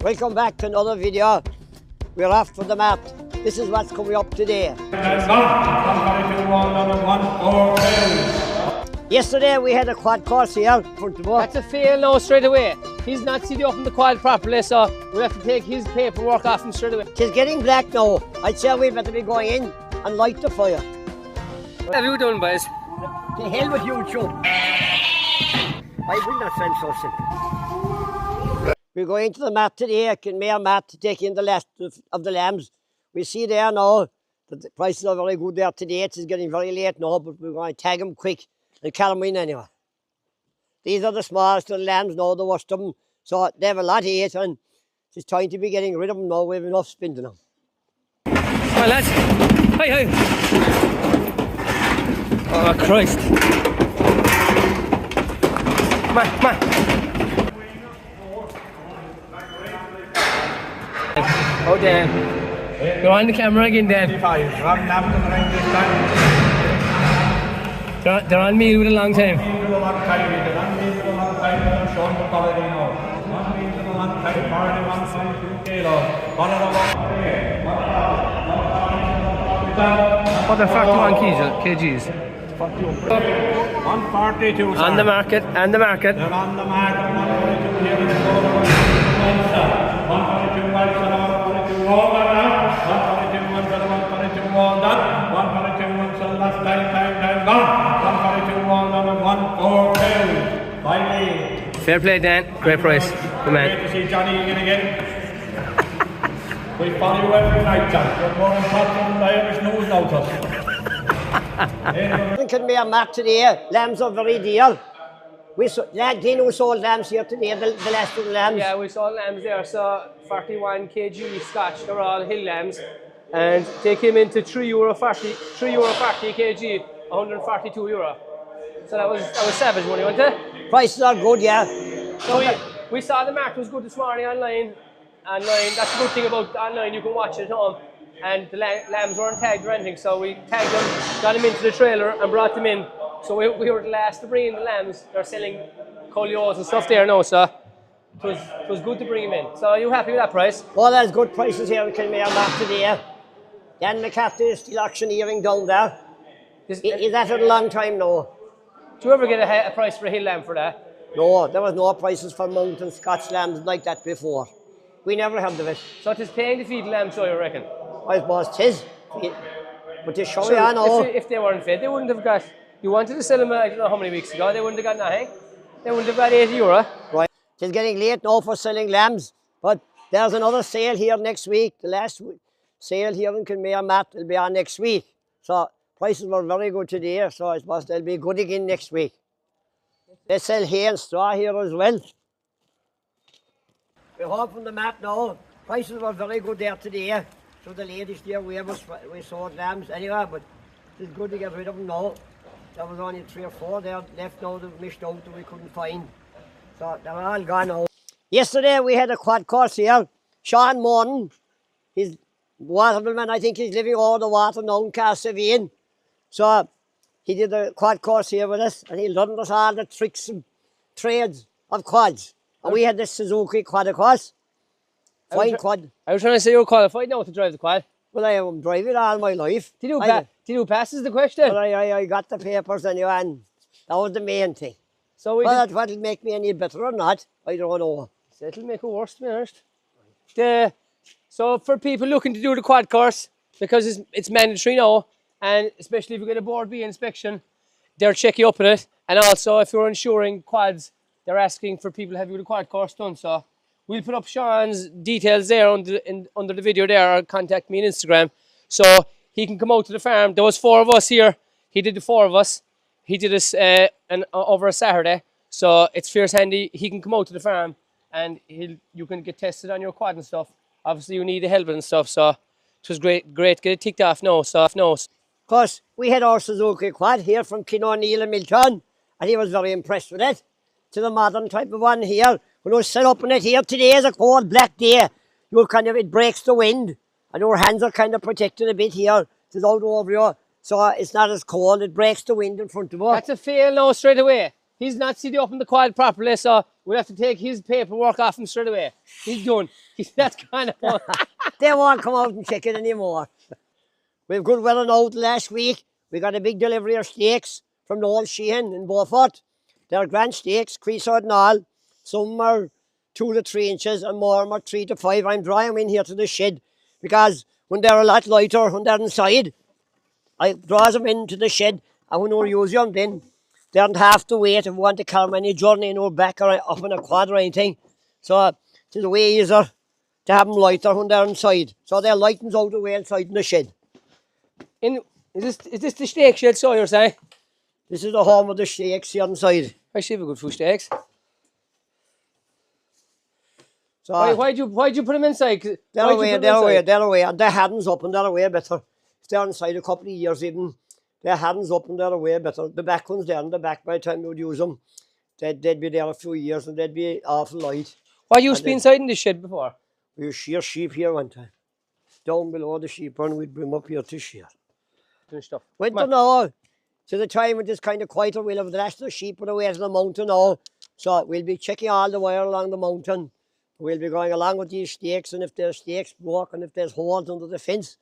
Welcome back to another video. We're off for the mart. This is what's coming up today. Yesterday we had a quad course here in front of us. That's a fail now straight away. He's not sitting up in the quad properly, so we have to take his paperwork off him straight away. It's getting black now. I'd say we better be going in and light the fire. What have you done, boys? To hell with you, Joe. I will not send so simple. We're going to the mart today, Kinmare mart, to take in the last of the lambs. We see there now that the prices are very good there today. It's getting very late now, but we're going to tag them quick and carry them in anyway. These are the smallest of the lambs now, the worst of them. So they have a lot to eat, and it's time to be getting rid of them now. We have enough spending them. Come on, lads. Hi, hi. Oh, Christ. Come on, come on. Oh, Dan. You're on the camera again, Dan. They're on me with a long time. What are 41 kgs? 142. On the market, and the market. They're on the market. 142 miles an hour, 142 all that now. 142 ones and 142 all that. 142 ones and last time gone. 142 all that and 142. Finally. Fair play, Dan. Great price. Good man. Great to see Johnny again. We follow you every night, John. You're more important than the Irish news now to us. In Kinmare mart today, lambs are very dear. We saw, Dino sold lambs here today, the last of the lambs. Yeah, we saw lambs there, so 41 kg Scotch, they're all hill lambs. And they came into €3.40 kg, €142. So that was savage money, wasn't it? Prices are good, yeah. So we saw the market was good this morning online. That's the good thing about online, you can watch it at home. And the lambs weren't tagged or anything, so we tagged them, got them into the trailer and brought them in. So we were the last to bring in the lambs. They're selling colios and stuff there now, so it was good to bring them in. So are you happy with that price? Well, there's good prices here in Kinmare mart today. Dan McCarthy is still auctioneering down there. Is that for a long time now? Do you ever get a price for a hill lamb for that? No, there was no prices for mountain Scotch lambs like that before. We never had of it. So it is paying to feed the lambs, so you reckon? I suppose it is. But they show you now. If they weren't fed, they wouldn't have got. You wanted to sell them, I don't know how many weeks ago, they wouldn't have got nothing. They wouldn't have got €80. Right. It's getting late now for selling lambs, but there's another sale here next week. The last sale here in Kinmare mart will be on next week. So prices were very good today, so I suppose they'll be good again next week. They sell hay and straw here as well. We're home from the mart now. Prices were very good there today. So the ladies there, we sold lambs anyway, but it's good to get rid of them now. There was only 3 or 4 there left now that we missed out that we couldn't find. So they're all gone now. Yesterday we had a quad course here. Sean Moran, he's waterman, I think he's living over the water now in Castlevine. So he did a quad course here with us, and he learned us all the tricks and trades of quads. And we had this Suzuki quad course. Fine quad. I was trying to say you're qualified now to drive the quad. Well, I am driving all my life. Did you pass is the question? Well, I got the papers anyway, and that was the main thing. So whether it'll make me any better or not, I don't know. So it'll make it worse, to be honest. So for people looking to do the quad course, because it's mandatory now, and especially if you get a Board B inspection, they'll check you up on it. And also, if you're insuring quads, they're asking for people to have the quad course done. So we'll put up Sean's details there under the video there, or contact me on Instagram. So he can come out to the farm. There was 4 of us here. He did the 4 of us. He did this over a Saturday. So it's fierce handy. He can come out to the farm and you can get tested on your quad and stuff. Obviously you need a helmet and stuff. So it was great to get it ticked off now. Of course, we had our Suzuki quad here from Kino'Neill and Milton, and he was very impressed with it. To the modern type of one here. When I was set up on it here, today is a cold black day. It breaks the wind, and your hands are kind of protected a bit here. It's out over you, so it's not as cold. It breaks the wind in front of us. That's a fail now straight away. he's not sitting up in the quad properly, so we'll have to take his paperwork off him straight away. He's done. That's kind of one. They won't come out and check it anymore. We've good weather now last week. We got a big delivery of steaks from the old Sheehan in Beaufort. They're grand steaks, creaseout and all. Some are 2 to 3 inches and more are 3 to 5. I'm drawing them in here to the shed because when they're a lot lighter, when they're inside, I draw them into the shed, and when we use them then, they don't have to wait if we want to carry them any journey in our back or up in a quad or anything. So it's a way easier to have them lighter when they're inside. So they're lightens out the way inside in the shed. Is this the steak shed, so you're saying? This is the home of the steaks here inside. I should have a good few steaks. So why'd you put them inside? they're away, and their hands up and they're away better. If they're inside a couple of years even, their hands up and they're away better. The back ones there in the back, by the time you would use them, they'd be there a few years and they'd be awful light. What used to be inside in this shed before? We used to shear sheep here one time. Down below the sheep run, we'd bring them up here to shear. Doing stuff. Winter now, to the time it is kind of quieter, we'll have the rest of the sheep put away to the mountain now. So we'll be checking all the wire along the mountain. We'll be going along with these stakes, and if there's stakes broke and if there's holes under the fence,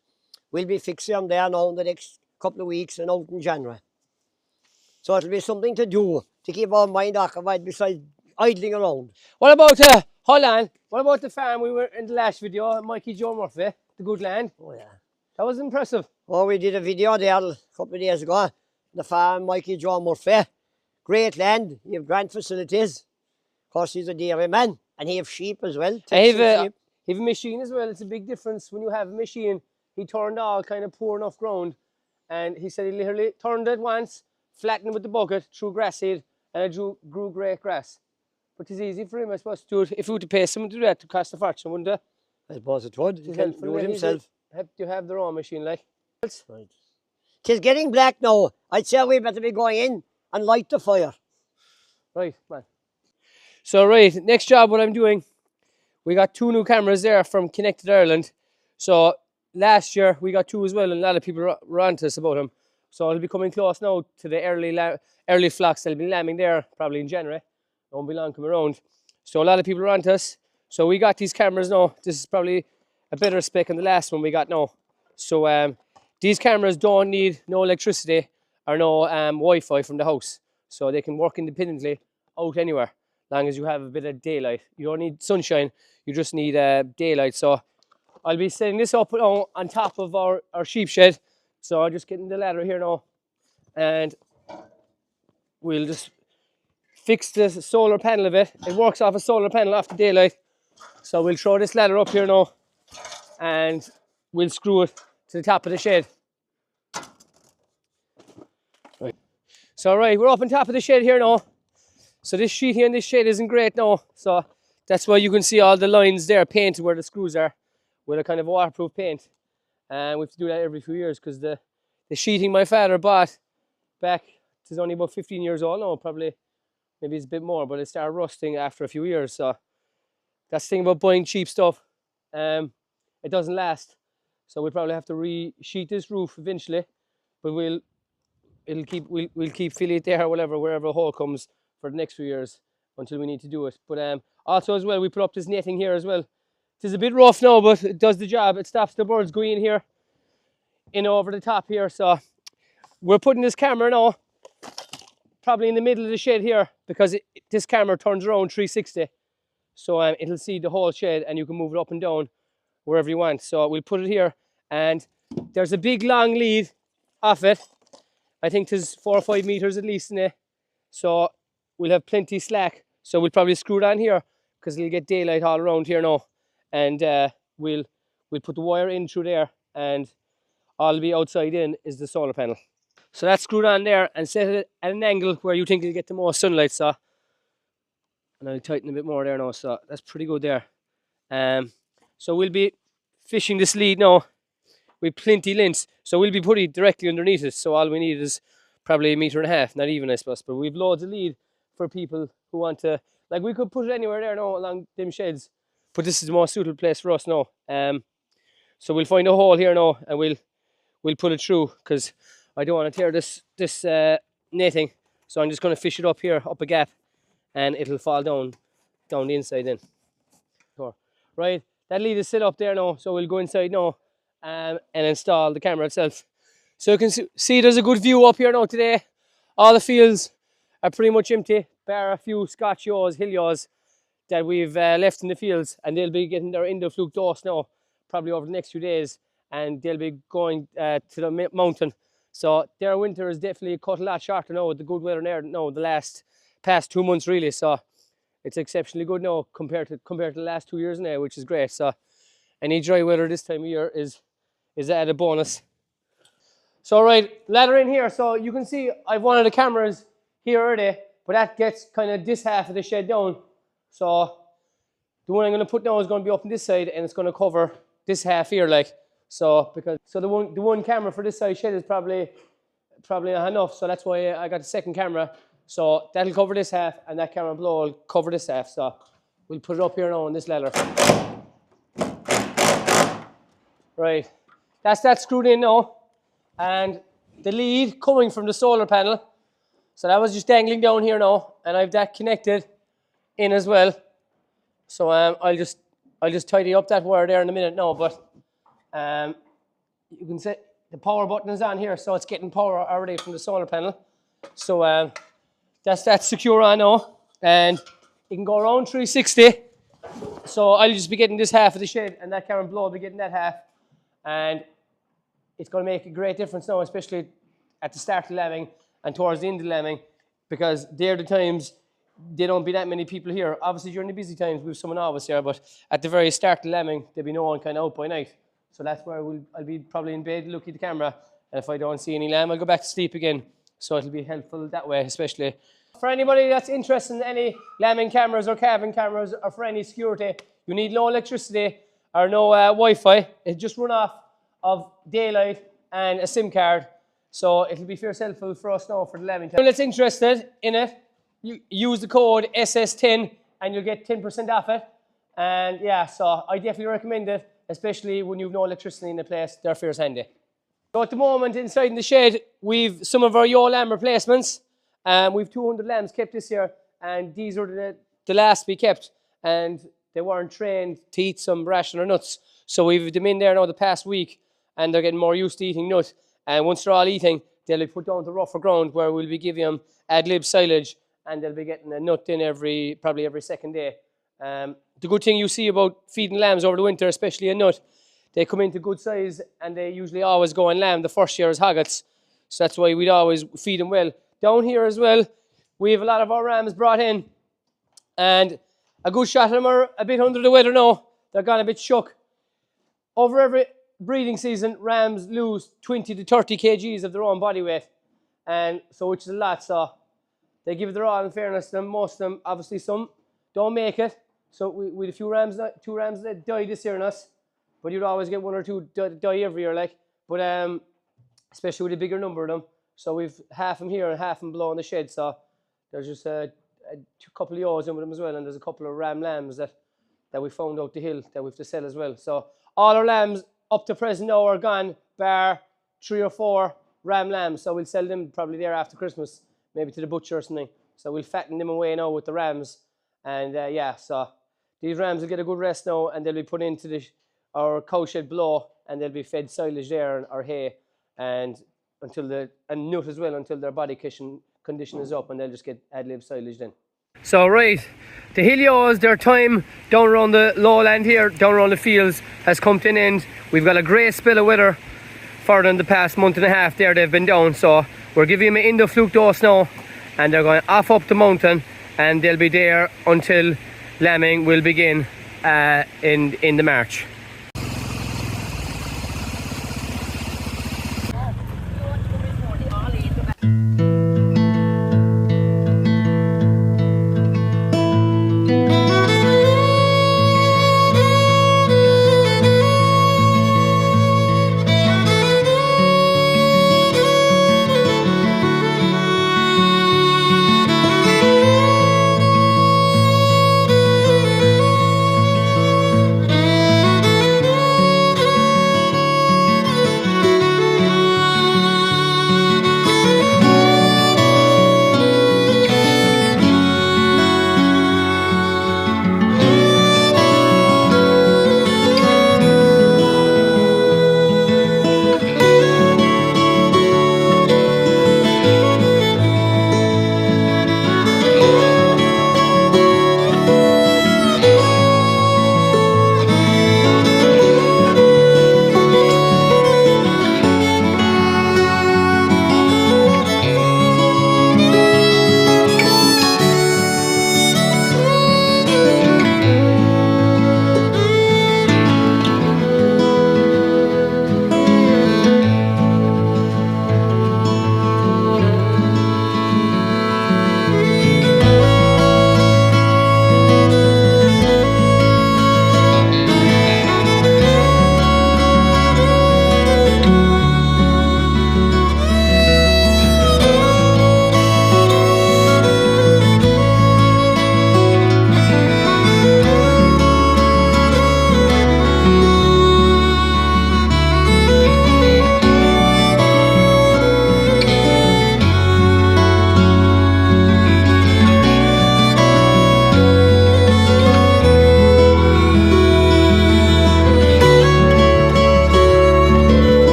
we'll be fixing them there now in the next couple of weeks and out in January. So it'll be something to do to keep our mind occupied besides idling around. What about, hold on, what about the farm we were in the last video, Mikey Joe Murphy, the good land? Oh yeah. That was impressive. Oh, we did a video there a couple of days ago. The farm, Mikey Joe Murphy. Great land, he have grand facilities. Of course, he's a dairy man, and he have sheep as well. I have a machine as well. It's a big difference when you have a machine. He turned all kind of poor enough ground, and he said he literally turned it once, flattened it with the bucket, threw grass seed, and it grew great grass. But it's easy for him, I suppose, to do it. If we were to pay someone to do that, it would cost a fortune, wouldn't it? I suppose it would. He can do it himself. Have to have their own machine, like. Right. It's getting black now. I'd say we better be going in and light the fire. Right, man. So, right, next job what I'm doing, we got 2 new cameras there from Connected Ireland. So, last year we got 2 as well, and a lot of people were on to us about them. So, it'll be coming close now to the early flocks. They'll be lambing there probably in January. Won't be long coming around. So, a lot of people are on to us. So, we got these cameras now. This is probably a better spec than the last one we got now. So, these cameras don't need no electricity or no Wi-Fi from the house. So, they can work independently out anywhere, long as you have a bit of daylight. You don't need sunshine, you just need daylight. So I'll be setting this up on top of our sheep shed. So I'm just getting the ladder here now, and we'll just fix the solar panel of it. It works off a solar panel off the daylight. So we'll throw this ladder up here now, and we'll screw it to the top of the shed. Right. So right, we're up on top of the shed here now. So this sheet here in this shed isn't great now, so that's why you can see all the lines there painted where the screws are with a kind of waterproof paint. And we have to do that every few years because the sheeting my father bought back, it's only about 15 years old now, probably, maybe it's a bit more, but it started rusting after a few years. So that's the thing about buying cheap stuff. It doesn't last. So we'll probably have to re-sheet this roof eventually, but we'll keep filling it there or whatever, wherever a hole comes, for the next few years until we need to do it. But also as well, we put up this netting here as well. It is a bit rough now, but it does the job. It stops the birds going in here, in over the top here. So we're putting this camera now probably in the middle of the shed here, because this camera turns around 360. So it'll see the whole shed, and you can move it up and down wherever you want. So we'll put it here, and there's a big long lead off it. I think there's 4 or 5 meters at least in it. So we'll have plenty slack, so we'll probably screw it on here because it'll get daylight all around here now, and we'll put the wire in through there, and all will be outside in is the solar panel. So that's screwed on there and set it at an angle where you think you'll get the most sunlight. So, and I'll tighten a bit more there now. So that's pretty good there. So we'll be fishing this lead now with plenty lengths. So we'll be putting it directly underneath it. So all we need is probably 1.5 meters, not even, I suppose. But we've loads of lead for people who want to, like, we could put it anywhere there now along them sheds, but this is the most suitable place for us now. So we'll find a hole here now, and we'll pull it through, because I don't want to tear this netting. So I'm just going to fish it up here, up a gap, and it'll fall down the inside then. Right, that lead is set up there now, so we'll go inside now and install the camera itself. So you can see there's a good view up here now today. All the fields are pretty much empty, bar a few Scotch yaws, hill yaws that we've left in the fields, and they'll be getting their Indofluke dose now, probably over the next few days, and they'll be going to the mountain. So their winter is definitely cut a lot shorter now with the good weather there now, the past 2 months really. So it's exceptionally good now compared to the last 2 years now, which is great. So any dry weather this time of year is at a bonus. So right, ladder in here. So you can see I've one of the cameras here already, but that gets kind of this half of the shed down. So the one I'm going to put now is going to be up on this side, and it's going to cover this half here, like so. The one camera for this side shed is probably not enough. So that's why I got the second camera. So that'll cover this half, and that camera below will cover this half. So we'll put it up here now on this ladder. Right, that's that screwed in now, and the lead coming from the solar panel. So that was just dangling down here now, and I've that connected in as well. So I'll just tidy up that wire there in a minute now. But you can see the power button is on here, so it's getting power already from the solar panel. So that's secure on now, and you can go around 360. So I'll just be getting this half of the shed, and that camera below will be getting that half, and it's going to make a great difference now, especially at the start of lambing and towards the end of lambing, because they're the times there don't be that many people here. Obviously during the busy times we've someone always here, but at the very start of lambing there'll be no one kind of out by night. So that's where I'll be probably in bed looking at the camera, and if I don't see any lamb I'll go back to sleep again. So it'll be helpful that way, especially for anybody that's interested in any lambing cameras or calving cameras, or for any security. You need no electricity or no Wi-Fi. It just run off of daylight and a SIM card. So it'll be fierce helpful for us now for the lambing time. If you're interested in it, you use the code SS10 and you'll get 10% off it. And yeah, so I definitely recommend it, especially when you've no electricity in the place. They're fierce handy. So at the moment inside in the shed, we've some of our ewe lamb replacements. We've 200 lambs kept this year, and these are the last we kept, and they weren't trained to eat some ration or nuts. So we've them in there now the past week, and they're getting more used to eating nuts. And once they're all eating, they'll be put down to rougher ground where we'll be giving them ad lib silage, and they'll be getting a nut in probably every second day. The good thing you see about feeding lambs over the winter, especially a nut, they come into good size, and they usually always go on lamb the first year as hoggets. So that's why we'd always feed them well. Down here as well, we have a lot of our rams brought in, and a good shot of them are a bit under the weather now. They're gone a bit shook. Over every breeding season, rams lose 20 to 30 kgs of their own body weight, and so which is a lot. So they give it their all, in fairness to them. Most of them, obviously some don't make it. So we had a few rams, 2 rams that died this year in us, but you'd always get 1 or 2 die every year, like. But especially with a bigger number of them. So we've half them here and half them below in the shed. So there's just a couple of ewes in with them as well, and there's a couple of ram lambs that we found out the hill that we have to sell as well. So all our lambs up to present now are gone, bar 3 or 4 ram lambs. So we'll sell them probably there after Christmas, maybe to the butcher or something. So we'll fatten them away now with the rams. And yeah, so these rams will get a good rest now, and they'll be put into our cow shed below, and they'll be fed silage there or hay, and nut as well, until their body condition is up, and they'll just get ad lib silage then. So right, the helios, their time down around the lowland here, down around the fields, has come to an end. We've got a great spell of weather for them the past month and a half there they've been down. So we're giving them an Indofluke dose now, and they're going off up the mountain, and they'll be there until lambing will begin in the March.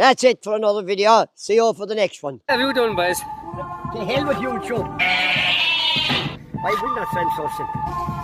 That's it for another video. See you for the next one. What have you done, boys? To hell with YouTube. I will not sound so simple.